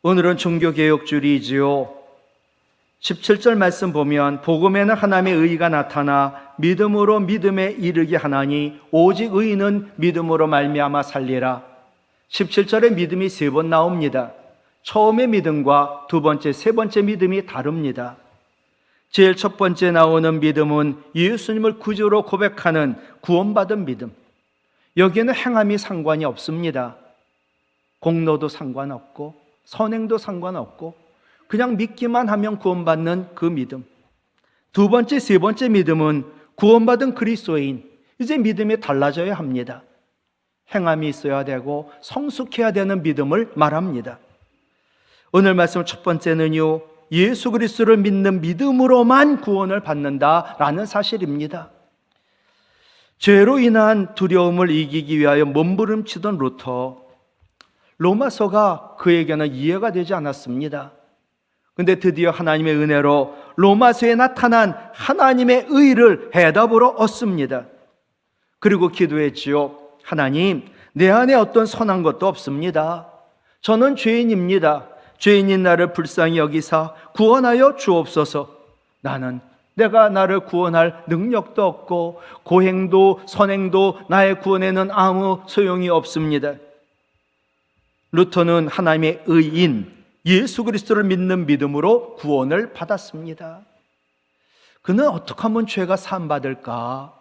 오늘은 종교개혁주의지요. 17절 말씀 보면 복음에는 하나님의 의가 나타나 믿음으로 믿음에 이르게 하나니 오직 의인은 믿음으로 말미암아 살리라. 17절에 믿음이 3번 나옵니다. 처음의 믿음과 두 번째, 세 번째 믿음이 다릅니다. 제일 첫 번째 나오는 믿음은 예수님을 구주로 고백하는 구원받은 믿음. 여기에는 행함이 상관이 없습니다. 공로도 상관없고 선행도 상관없고 그냥 믿기만 하면 구원받는 그 믿음. 두 번째, 세 번째 믿음은 구원받은 그리스도인, 이제 믿음이 달라져야 합니다. 행함이 있어야 되고 성숙해야 되는 믿음을 말합니다. 오늘 말씀 첫 번째는요, 예수 그리스도를 믿는 믿음으로만 구원을 받는다라는 사실입니다. 죄로 인한 두려움을 이기기 위하여 몸부림치던 루터, 로마서가 그에게는 이해가 되지 않았습니다. 근데 드디어 하나님의 은혜로 로마서에 나타난 하나님의 의를 해답으로 얻습니다. 그리고 기도했지요. 하나님, 내 안에 어떤 선한 것도 없습니다. 저는 죄인입니다. 죄인인 나를 불쌍히 여기사 구원하여 주옵소서. 내가 나를 구원할 능력도 없고 고행도 선행도 나의 구원에는 아무 소용이 없습니다. 루터는 하나님의 의인 예수 그리스도를 믿는 믿음으로 구원을 받았습니다. 그는 어떻게 하면 죄가 사함받을까?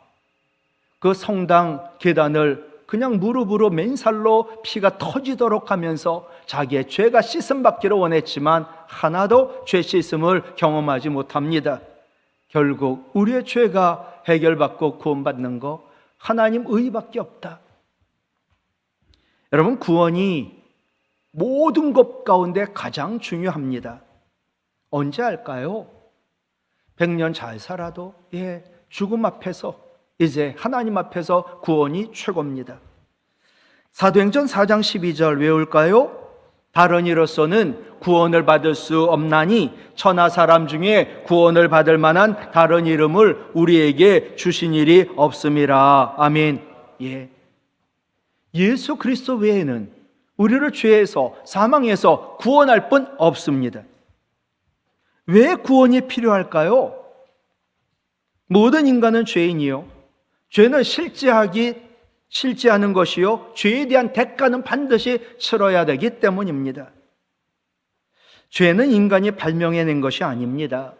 그 성당 계단을 그냥 무릎으로 맨살로 피가 터지도록 하면서 자기의 죄가 씻음받기를 원했지만 하나도 죄 씻음을 경험하지 못합니다. 결국 우리의 죄가 해결받고 구원받는 거 하나님 의밖에 없다. 여러분, 구원이 모든 것 가운데 가장 중요합니다. 언제 할까요? 100년 잘 살아도 죽음 앞에서, 이제 하나님 앞에서 구원이 최고입니다. 사도행전 4장 12절 외울까요? 다른 이로서는 구원을 받을 수 없나니 천하 사람 중에 구원을 받을 만한 다른 이름을 우리에게 주신 일이 없음이라. 아멘. 예수 그리스도 외에는 우리를 죄에서 사망에서 구원할 분 없습니다. 왜 구원이 필요할까요? 모든 인간은 죄인이요, 죄는 실제하는 것이요, 죄에 대한 대가는 반드시 치러야 되기 때문입니다. 죄는 인간이 발명해낸 것이 아닙니다.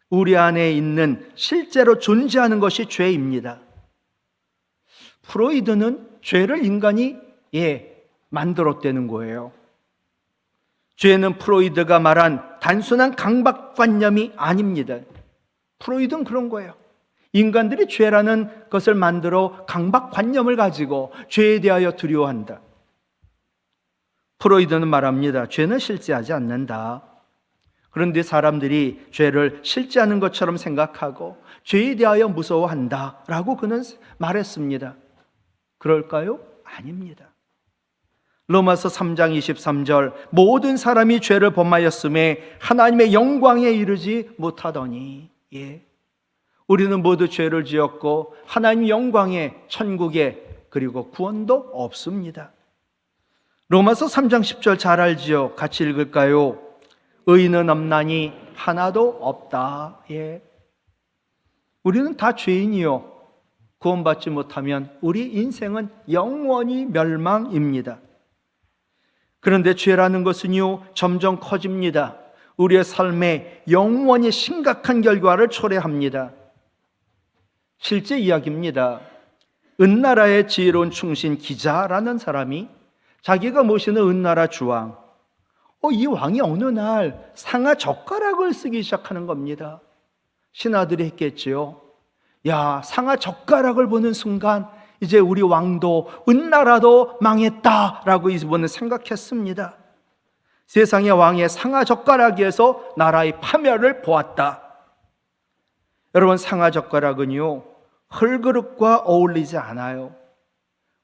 우리 안에 있는 실제로 존재하는 것이 죄입니다. 프로이드는 죄를 인간이 만들었다는 거예요. 죄는 프로이드가 말한 단순한 강박관념이 아닙니다. 프로이드는 그런 거예요. 인간들이 죄라는 것을 만들어 강박관념을 가지고 죄에 대하여 두려워한다. 프로이드는 말합니다. 죄는 실제하지 않는다. 그런데 사람들이 죄를 실제하는 것처럼 생각하고 죄에 대하여 무서워한다라고 그는 말했습니다. 그럴까요? 아닙니다. 로마서 3장 23절 모든 사람이 죄를 범하였음에 하나님의 영광에 이르지 못하더니, 우리는 모두 죄를 지었고 하나님 영광에, 천국에, 그리고 구원도 없습니다. 로마서 3장 10절 잘 알지요? 같이 읽을까요? 의인은 없나니 하나도 없다. 우리는 다 죄인이요, 구원받지 못하면 우리 인생은 영원히 멸망입니다. 그런데 죄라는 것은요, 점점 커집니다. 우리의 삶에 영원히 심각한 결과를 초래합니다. 실제 이야기입니다. 은나라의 지혜로운 충신 기자라는 사람이 자기가 모시는 은나라 주왕, 이 왕이 어느 날 상하 젓가락을 쓰기 시작하는 겁니다. 신하들이 했겠지요. 상하 젓가락을 보는 순간 이제 우리 왕도 은나라도 망했다라고 이분은 생각했습니다. 세상의 왕의 상하 젓가락에서 나라의 파멸을 보았다. 여러분, 상하 젓가락은요, 흙그릇과 어울리지 않아요.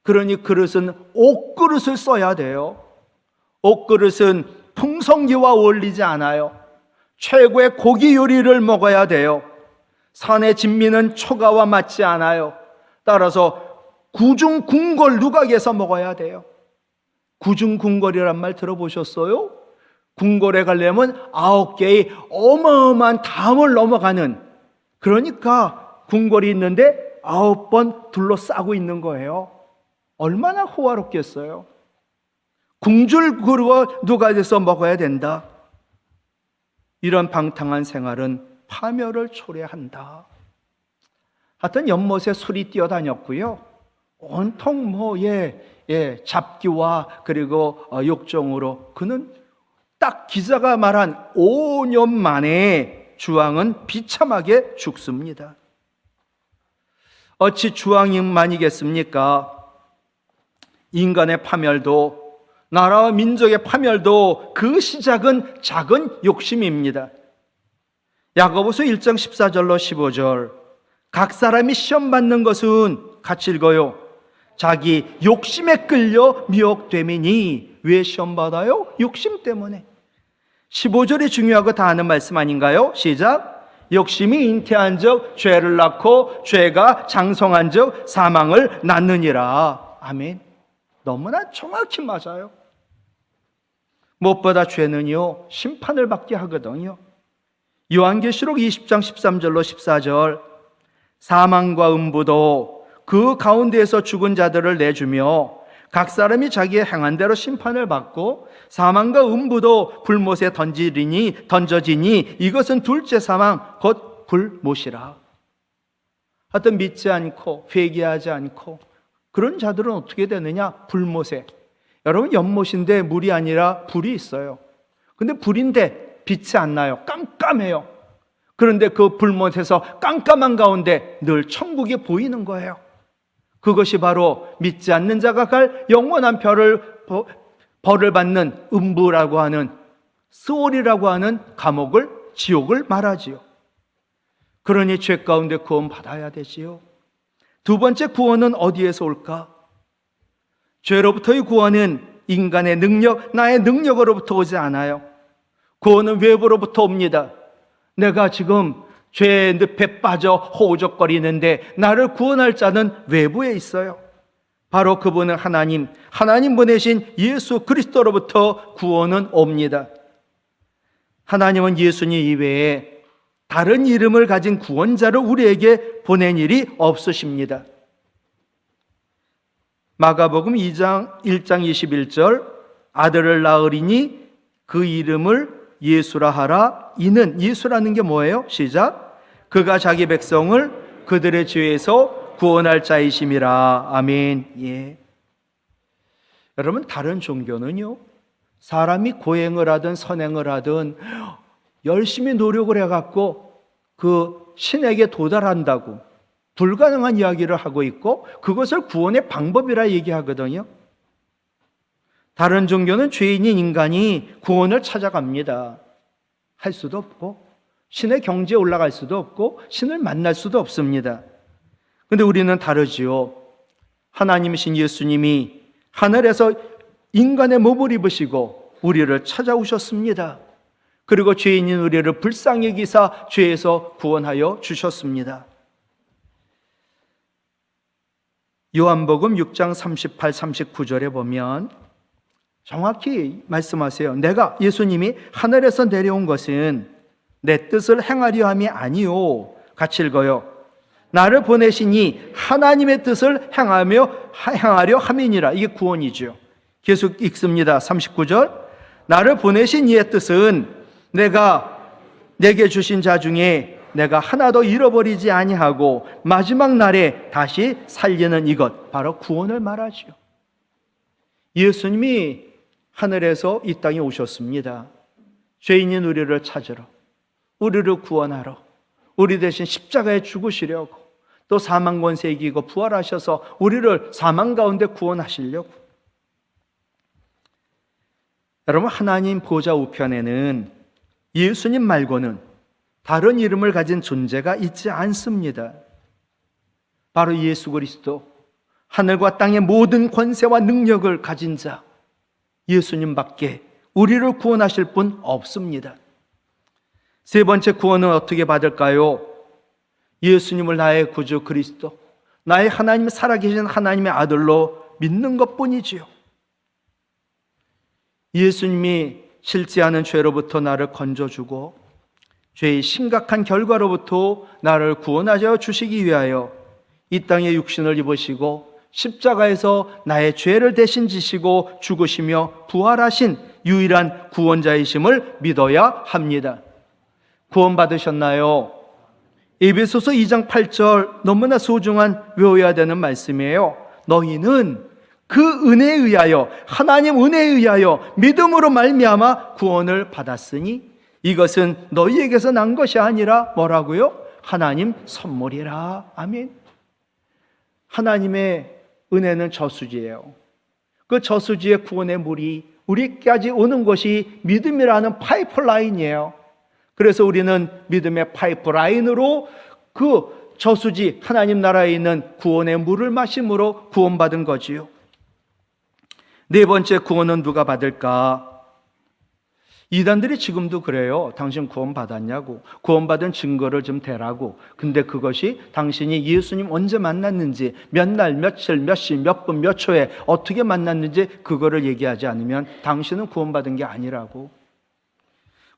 그러니 그릇은 옥그릇을 써야 돼요. 옥그릇은 풍성기와 어울리지 않아요. 최고의 고기 요리를 먹어야 돼요. 산의 진미는 초가와 맞지 않아요. 따라서 구중궁궐 누각에서 먹어야 돼요. 구중궁궐이란 말 들어보셨어요? 궁궐에 가려면 9개의 어마어마한 담을 넘어가는, 그러니까 궁궐이 있는데 9번 둘러싸고 있는 거예요. 얼마나 호화롭겠어요. 궁줄 그루어 누가 돼서 먹어야 된다. 이런 방탕한 생활은 파멸을 초래한다. 하여튼 연못에 술이 뛰어다녔고요. 온통 잡기와 그리고 욕정으로 그는 딱 기자가 말한 5년 만에 주왕은 비참하게 죽습니다. 어찌 주왕만이겠습니까? 인간의 파멸도, 나라와 민족의 파멸도 그 시작은 작은 욕심입니다. 야고보서 1장 14절로 15절, 각 사람이 시험 받는 것은 같이 읽어요. 자기 욕심에 끌려 미혹됨이니. 왜 시험 받아요? 욕심 때문에. 15절이 중요하고 다 아는 말씀 아닌가요? 시작. 욕심이 잉태한 적 죄를 낳고 죄가 장성한 적 사망을 낳느니라. 아멘. 너무나 정확히 맞아요. 무엇보다 죄는요, 심판을 받게 하거든요. 요한계시록 20장 13절로 14절, 사망과 음부도 그 가운데에서 죽은 자들을 내주며 각 사람이 자기의 행한 대로 심판을 받고 사망과 음부도 불못에 던져지니 이것은 둘째 사망 곧 불못이라. 하여튼 믿지 않고 회개하지 않고 그런 자들은 어떻게 되느냐? 불못에. 여러분, 연못인데 물이 아니라 불이 있어요. 근데 불인데 빛이 안 나요. 깜깜해요. 그런데 그 불못에서 깜깜한 가운데 늘 천국이 보이는 거예요. 그것이 바로 믿지 않는 자가 갈 영원한 벌을 받는 음부라고 하는, 스올이라고 하는 감옥을, 지옥을 말하지요. 그러니 죄 가운데 구원 받아야 되지요. 두 번째 구원은 어디에서 올까? 죄로부터의 구원은 인간의 능력, 나의 능력으로부터 오지 않아요. 구원은 외부로부터 옵니다. 내가 지금 죄의 늪에 빠져 호적거리는데 나를 구원할 자는 외부에 있어요. 바로 그분은 하나님 보내신 예수 그리스도로부터 구원은 옵니다. 하나님은 예수님 이외에 다른 이름을 가진 구원자를 우리에게 보낸 일이 없으십니다. 마가복음 1장 21절, 아들을 낳으리니 그 이름을 예수라 하라. 이는, 예수라는 게 뭐예요? 시작. 그가 자기 백성을 그들의 죄에서 구원할 자이심이라. 아멘. 예. 여러분, 다른 종교는요, 사람이 고행을 하든 선행을 하든 열심히 노력을 해갖고 그 신에게 도달한다고 불가능한 이야기를 하고 있고 그것을 구원의 방법이라 얘기하거든요. 다른 종교는 죄인인 인간이 구원을 찾아갑니다. 할 수도 없고 신의 경지에 올라갈 수도 없고 신을 만날 수도 없습니다. 그런데 우리는 다르지요. 하나님이신 예수님이 하늘에서 인간의 몸을 입으시고 우리를 찾아오셨습니다. 그리고 죄인인 우리를 불쌍히 여기사 죄에서 구원하여 주셨습니다. 요한복음 6장 38, 39절에 보면 정확히 말씀하세요. 내가, 예수님이 하늘에서 내려온 것은 내 뜻을 행하려 함이 아니요. 같이 읽어요. 나를 보내시니 하나님의 뜻을 행하려 함이니라. 이게 구원이죠. 계속 읽습니다. 39절. 나를 보내신 이의 뜻은 내가 내게 주신 자 중에 내가 하나도 잃어버리지 아니하고 마지막 날에 다시 살리는 이것, 바로 구원을 말하죠. 예수님이 하늘에서 이 땅에 오셨습니다. 죄인인 우리를 찾으러, 우리를 구원하러, 우리 대신 십자가에 죽으시려고, 또 사망 권세 이기고 부활하셔서 우리를 사망 가운데 구원하시려고. 여러분, 하나님 보좌 우편에는 예수님 말고는 다른 이름을 가진 존재가 있지 않습니다. 바로 예수 그리스도, 하늘과 땅의 모든 권세와 능력을 가진 자 예수님밖에 우리를 구원하실 분 없습니다. 세 번째 구원은 어떻게 받을까요? 예수님을 나의 구주 그리스도, 나의 하나님, 살아계신 하나님의 아들로 믿는 것뿐이지요. 예수님이 싫지 않은 죄로부터 나를 건져주고 죄의 심각한 결과로부터 나를 구원하여 주시기 위하여 이 땅에 육신을 입으시고 십자가에서 나의 죄를 대신 지시고 죽으시며 부활하신 유일한 구원자이심을 믿어야 합니다. 구원받으셨나요? 에베소서 2장 8절 너무나 소중한 외워야 되는 말씀이에요. 너희는 그 은혜에 의하여, 하나님 은혜에 의하여 믿음으로 말미암아 구원을 받았으니 이것은 너희에게서 난 것이 아니라 뭐라고요? 하나님 선물이라. 아멘. 하나님의 은혜는 저수지예요. 그 저수지의 구원의 물이 우리까지 오는 것이 믿음이라는 파이프라인이에요. 그래서 우리는 믿음의 파이프라인으로 그 저수지 하나님 나라에 있는 구원의 물을 마심으로 구원받은 거지요. 네 번째 구원은 누가 받을까? 이단들이 지금도 그래요. 당신 구원받았냐고, 구원받은 증거를 좀 대라고. 근데 그것이 당신이 예수님 언제 만났는지, 몇 날, 며칠, 몇 시, 몇 분, 몇 초에 어떻게 만났는지 그거를 얘기하지 않으면 당신은 구원받은 게 아니라고.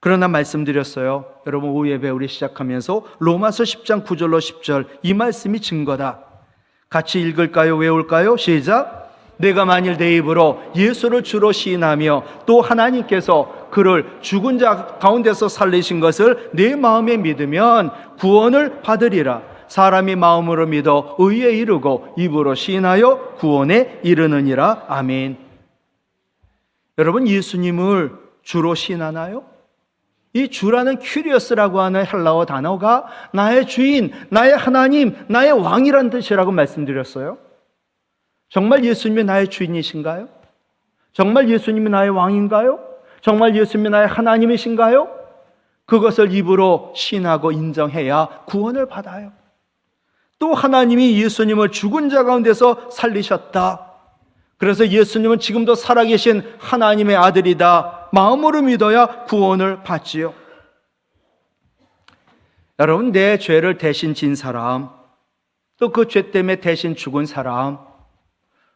그러나 말씀드렸어요. 여러분 오후 예배 우리 시작하면서 로마서 10장 9절로 10절 이 말씀이 증거다. 같이 읽을까요? 외울까요? 시작. 내가 만일 내 입으로 예수를 주로 시인하며 또 하나님께서 그를 죽은 자 가운데서 살리신 것을 내 마음에 믿으면 구원을 받으리라. 사람이 마음으로 믿어 의에 이르고 입으로 시인하여 구원에 이르느니라. 아멘. 여러분 예수님을 주로 시인하나요? 이 주라는 큐리어스라고 하는 헬라어 단어가 나의 주인, 나의 하나님, 나의 왕이란 뜻이라고 말씀드렸어요. 정말 예수님이 나의 주인이신가요? 정말 예수님이 나의 왕인가요? 정말 예수님이 나의 하나님이신가요? 그것을 입으로 신하고 인정해야 구원을 받아요. 또 하나님이 예수님을 죽은 자 가운데서 살리셨다. 그래서 예수님은 지금도 살아계신 하나님의 아들이다. 마음으로 믿어야 구원을 받지요. 여러분 내 죄를 대신 진 사람, 또 그 죄 때문에 대신 죽은 사람,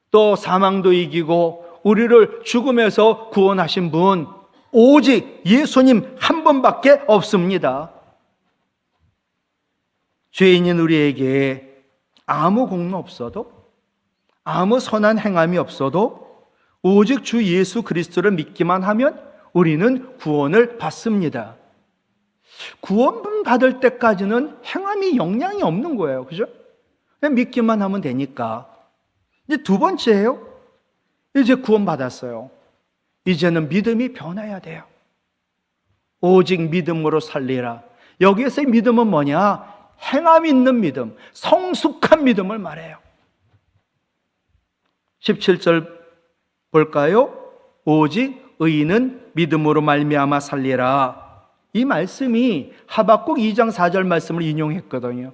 또 사망도 이기고 우리를 죽음에서 구원하신 분 오직 예수님 한 분밖에 없습니다. 죄인인 우리에게 아무 공로 없어도, 아무 선한 행함이 없어도 오직 주 예수 그리스도를 믿기만 하면 우리는 구원을 받습니다. 구원 받을 때까지는 행함이 영향이 없는 거예요. 그죠? 그냥 믿기만 하면 되니까. 이제 두 번째예요. 이제 구원받았어요. 이제는 믿음이 변해야 돼요. 오직 믿음으로 살리라. 여기에서의 믿음은 뭐냐? 행함 있는 믿음, 성숙한 믿음을 말해요. 17절 볼까요? 오직 의인은 믿음으로 말미암아 살리라. 이 말씀이 하박국 2장 4절 말씀을 인용했거든요.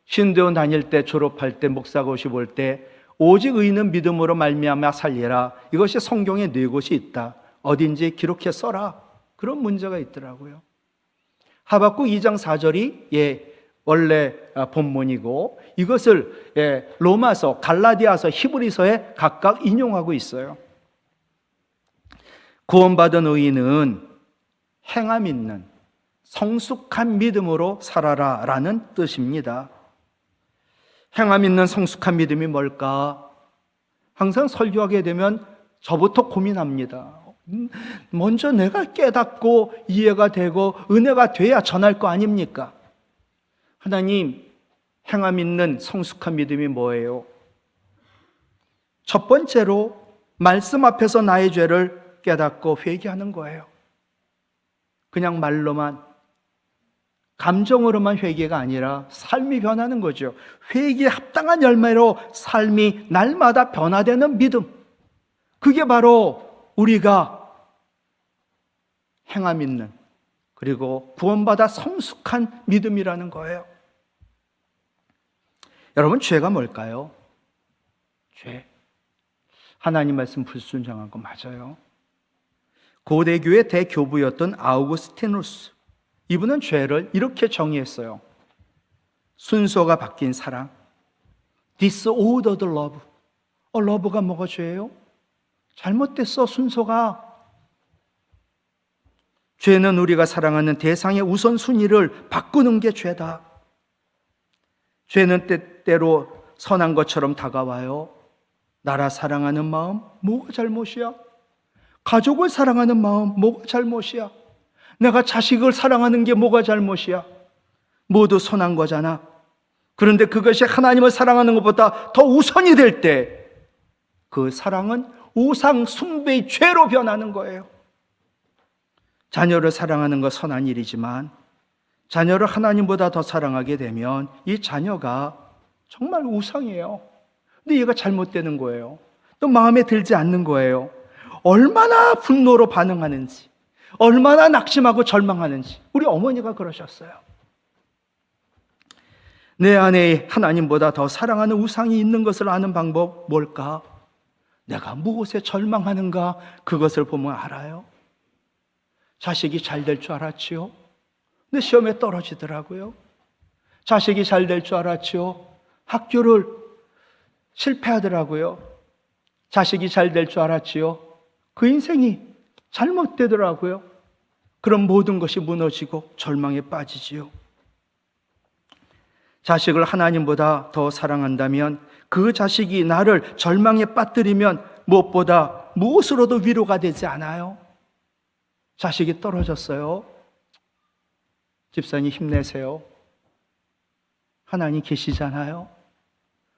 신대원 다닐 때, 졸업할 때, 목사고시 볼 때 오직 의인은 믿음으로 말미암아 살리라. 이것이 성경에 네 곳이 있다. 어딘지 기록해 써라. 그런 문제가 있더라고요. 하박국 2장 4절이 원래 본문이고 이것을 로마서, 갈라디아서, 히브리서에 각각 인용하고 있어요. 구원받은 의인은 행함 있는 성숙한 믿음으로 살아라 라는 뜻입니다. 행함 있는 성숙한 믿음이 뭘까? 항상 설교하게 되면 저부터 고민합니다. 먼저 내가 깨닫고 이해가 되고 은혜가 돼야 전할 거 아닙니까? 하나님, 행함 있는 성숙한 믿음이 뭐예요? 첫 번째로 말씀 앞에서 나의 죄를 깨닫고 회개하는 거예요. 그냥 말로만, 감정으로만 회개가 아니라 삶이 변하는 거죠. 회개에 합당한 열매로 삶이 날마다 변화되는 믿음. 그게 바로 우리가 행함 있는, 그리고 구원받아 성숙한 믿음이라는 거예요. 여러분, 죄가 뭘까요? 죄. 하나님 말씀 불순종한 거 맞아요. 고대교회 대교부였던 아우구스티누스, 이분은 죄를 이렇게 정의했어요. 순서가 바뀐 사랑, disordered love. love가 뭐가 죄예요? 잘못됐어, 순서가. 죄는 우리가 사랑하는 대상의 우선순위를 바꾸는 게 죄다. 죄는 때때로 선한 것처럼 다가와요. 나라 사랑하는 마음, 뭐가 잘못이야? 가족을 사랑하는 마음, 뭐가 잘못이야? 내가 자식을 사랑하는 게 뭐가 잘못이야? 모두 선한 거잖아. 그런데 그것이 하나님을 사랑하는 것보다 더 우선이 될 때 그 사랑은 우상 숭배의 죄로 변하는 거예요. 자녀를 사랑하는 것 선한 일이지만 자녀를 하나님보다 더 사랑하게 되면 이 자녀가 정말 우상이에요. 근데 얘가 잘못되는 거예요. 또 마음에 들지 않는 거예요. 얼마나 분노로 반응하는지, 얼마나 낙심하고 절망하는지 우리 어머니가 그러셨어요. 내 안에 하나님보다 더 사랑하는 우상이 있는 것을 아는 방법 뭘까? 내가 무엇에 절망하는가? 그것을 보면 알아요. 자식이 잘 될 줄 알았지요. 근데 시험에 떨어지더라고요. 자식이 잘 될 줄 알았지요. 학교를 실패하더라고요. 자식이 잘 될 줄 알았지요. 그 인생이 잘못되더라고요. 그럼 모든 것이 무너지고 절망에 빠지지요. 자식을 하나님보다 더 사랑한다면 그 자식이 나를 절망에 빠뜨리면 무엇보다 무엇으로도 위로가 되지 않아요. 자식이 떨어졌어요. 집사님 힘내세요. 하나님 계시잖아요.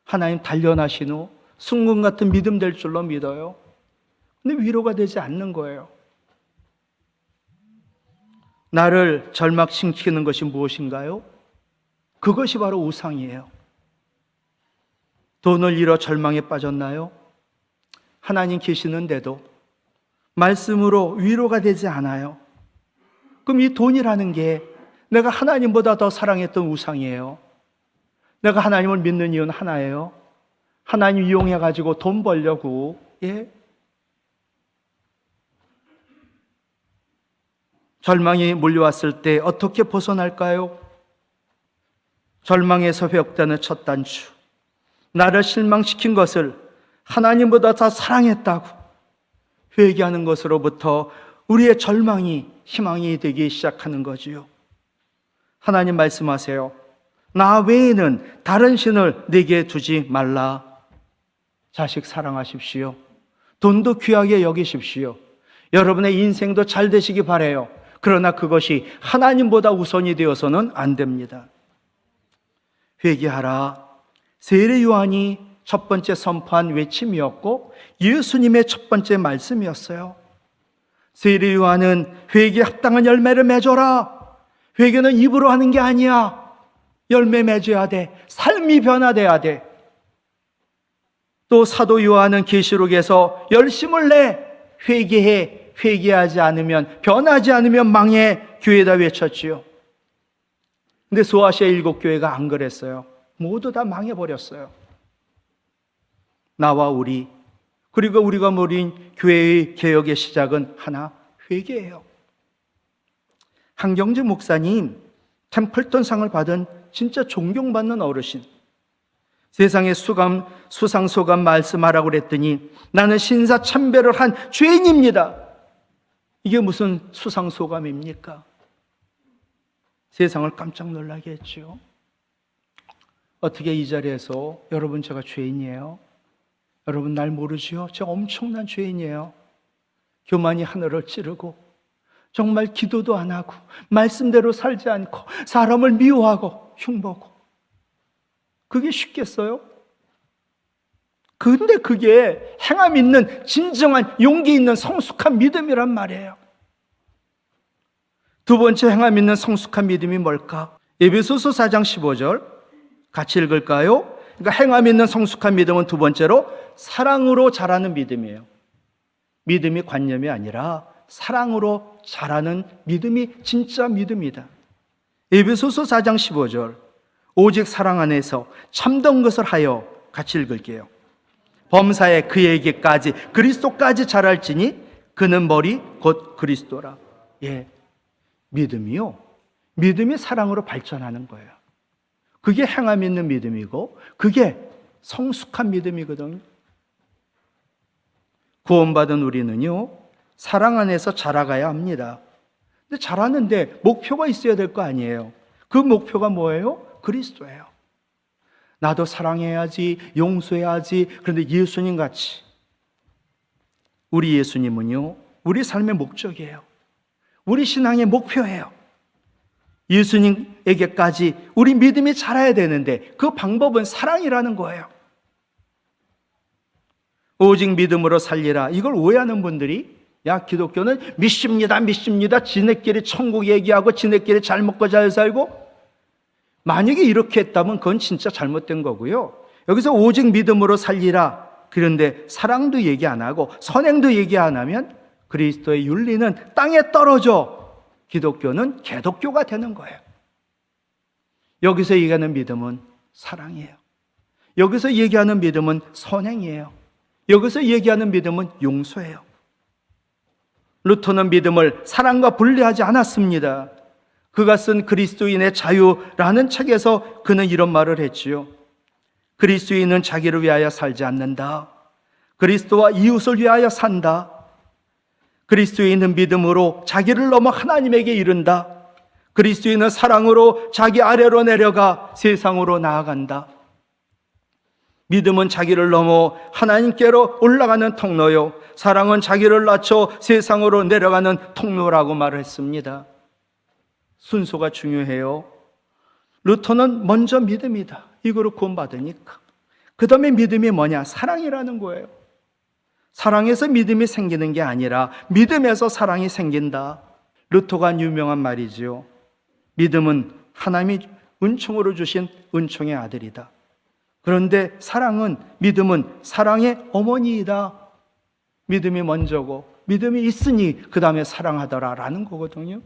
하나님 단련하신 후 순금 같은 믿음 될 줄로 믿어요. 근데 위로가 되지 않는 거예요. 나를 절망시키는 것이 무엇인가요? 그것이 바로 우상이에요. 돈을 잃어 절망에 빠졌나요? 하나님 계시는데도 말씀으로 위로가 되지 않아요. 그럼 이 돈이라는 게 내가 하나님보다 더 사랑했던 우상이에요. 내가 하나님을 믿는 이유는 하나예요. 하나님 이용해가지고 돈 벌려고. 절망이 몰려왔을 때 어떻게 벗어날까요? 절망에서 회복되는 첫 단추. 나를 실망시킨 것을 하나님보다 더 사랑했다고 회개하는 것으로부터 우리의 절망이 희망이 되기 시작하는 거지요. 하나님 말씀하세요. 나 외에는 다른 신을 내게 두지 말라. 자식 사랑하십시오. 돈도 귀하게 여기십시오. 여러분의 인생도 잘 되시기 바라요. 그러나 그것이 하나님보다 우선이 되어서는 안 됩니다. 회개하라. 세례 요한이 첫 번째 선포한 외침이었고 예수님의 첫 번째 말씀이었어요. 세례 요한은 회개에 합당한 열매를 맺어라. 회개는 입으로 하는 게 아니야. 열매 맺어야 돼. 삶이 변화돼야 돼. 또 사도 요한은 계시록에서 열심을 내. 회개해. 회개하지 않으면, 변하지 않으면 망해. 교회에다 외쳤지요. 근데 소아시아 7교회가 안 그랬어요. 모두 다 망해버렸어요. 나와 우리, 그리고 우리가 모린 교회의 개혁의 시작은 하나, 회개예요. 한경재 목사님, 템플턴상을 받은 진짜 존경받는 어르신. 세상에 수상소감 말씀하라고 그랬더니 나는 신사참배를 한 죄인입니다. 이게 무슨 수상소감입니까? 세상을 깜짝 놀라게 했죠. 어떻게 이 자리에서 여러분 제가 죄인이에요? 여러분 날 모르지요? 제가 엄청난 죄인이에요. 교만이 하늘을 찌르고 정말 기도도 안 하고 말씀대로 살지 않고 사람을 미워하고 흉보고 그게 쉽겠어요? 근데 그게 행함 있는 진정한 용기 있는 성숙한 믿음이란 말이에요. 두 번째 행함 있는 성숙한 믿음이 뭘까? 에베소서 4장 15절 같이 읽을까요? 그러니까 행함 있는 성숙한 믿음은 두 번째로 사랑으로 자라는 믿음이에요. 믿음이 관념이 아니라 사랑으로 자라는 믿음이 진짜 믿음이다. 에베소서 4장 15절 오직 사랑 안에서 참된 것을 하여 같이 읽을게요. 범사에 그에게까지 그리스도까지 자랄지니 그는 머리 곧 그리스도라. 믿음이요. 믿음이 사랑으로 발전하는 거예요. 그게 행함 있는 믿음이고 그게 성숙한 믿음이거든요. 구원받은 우리는요, 사랑 안에서 자라가야 합니다. 근데 잘하는데 목표가 있어야 될 거 아니에요. 그 목표가 뭐예요? 그리스도예요. 나도 사랑해야지, 용서해야지. 그런데 예수님 같이, 우리 예수님은요, 우리 삶의 목적이에요. 우리 신앙의 목표예요. 예수님에게까지 우리 믿음이 자라야 되는데 그 방법은 사랑이라는 거예요. 오직 믿음으로 살리라. 이걸 오해하는 분들이, 야, 기독교는 믿습니다. 지네끼리 천국 얘기하고 지네끼리 잘 먹고 잘 살고. 만약에 이렇게 했다면 그건 진짜 잘못된 거고요. 여기서 오직 믿음으로 살리라. 그런데 사랑도 얘기 안 하고 선행도 얘기 안 하면 그리스도의 윤리는 땅에 떨어져 기독교는 개독교가 되는 거예요. 여기서 얘기하는 믿음은 사랑이에요. 여기서 얘기하는 믿음은 선행이에요. 여기서 얘기하는 믿음은 용서예요. 루터는 믿음을 사랑과 분리하지 않았습니다. 그가 쓴 그리스도인의 자유라는 책에서 그는 이런 말을 했지요. 그리스도인은 자기를 위하여 살지 않는다. 그리스도와 이웃을 위하여 산다. 그리스도인은 믿음으로 자기를 넘어 하나님에게 이른다. 그리스도인은 사랑으로 자기 아래로 내려가 세상으로 나아간다. 믿음은 자기를 넘어 하나님께로 올라가는 통로요, 사랑은 자기를 낮춰 세상으로 내려가는 통로라고 말을 했습니다. 순서가 중요해요. 루터는 먼저 믿음이다. 이거로 구원받으니까. 그 다음에 믿음이 뭐냐? 사랑이라는 거예요. 사랑에서 믿음이 생기는 게 아니라 믿음에서 사랑이 생긴다. 루터가 한 유명한 말이지요. 믿음은 하나님이 은총으로 주신 은총의 아들이다. 그런데 사랑은, 믿음은 사랑의 어머니이다. 믿음이 먼저고 믿음이 있으니 그 다음에 사랑하더라라는 거거든요.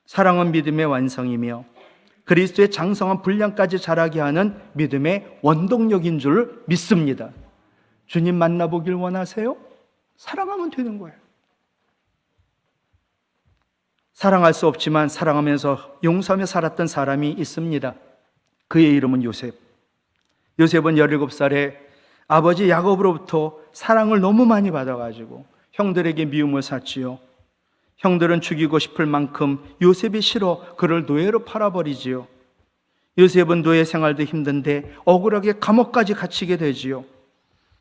사랑은 믿음의 완성이며 그리스도의 장성한 분량까지 자라게 하는 믿음의 원동력인 줄 믿습니다. 주님 만나보길 원하세요? 사랑하면 되는 거예요. 사랑할 수 없지만 사랑하면서 용서하며 살았던 사람이 있습니다. 그의 이름은 요셉. 요셉은 17살에 아버지 야곱으로부터 사랑을 너무 많이 받아가지고 형들에게 미움을 샀지요. 형들은 죽이고 싶을 만큼 요셉이 싫어 그를 노예로 팔아버리지요. 요셉은 노예 생활도 힘든데 억울하게 감옥까지 갇히게 되지요.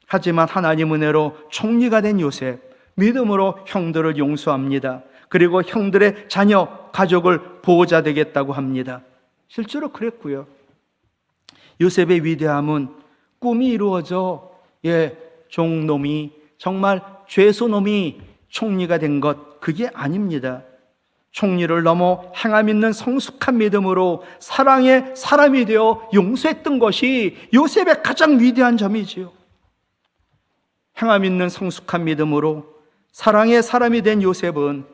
하지만 하나님 은혜로 총리가 된 요셉, 믿음으로 형들을 용서합니다. 그리고 형들의 자녀, 가족을 보호자 되겠다고 합니다. 실제로 그랬고요. 요셉의 위대함은 꿈이 이루어져 종놈이, 정말 죄수놈이 총리가 된 것, 그게 아닙니다. 총리를 넘어 행함 있는 성숙한 믿음으로 사랑의 사람이 되어 용서했던 것이 요셉의 가장 위대한 점이지요. 행함 있는 성숙한 믿음으로 사랑의 사람이 된 요셉은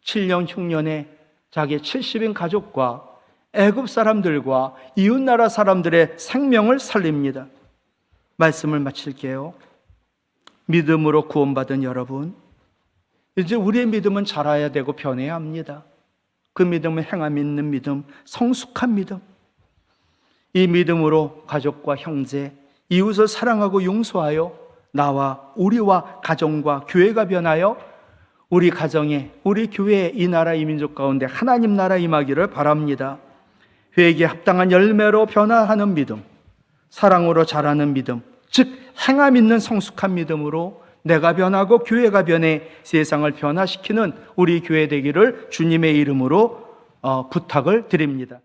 7년 흉년에 자기 70인 가족과 애굽 사람들과 이웃나라 사람들의 생명을 살립니다. 말씀을 마칠게요. 믿음으로 구원받은 여러분, 이제 우리의 믿음은 자라야 되고 변해야 합니다. 그 믿음은 행함 있는 믿음, 성숙한 믿음. 이 믿음으로 가족과 형제, 이웃을 사랑하고 용서하여 나와 우리와 가정과 교회가 변하여 우리 가정에, 우리 교회에, 이 나라 이 민족 가운데 하나님 나라 임하기를 바랍니다. 회개에 합당한 열매로 변화하는 믿음, 사랑으로 자라는 믿음, 즉 행함 있는 성숙한 믿음으로 내가 변하고 교회가 변해 세상을 변화시키는 우리 교회 되기를 주님의 이름으로 부탁을 드립니다.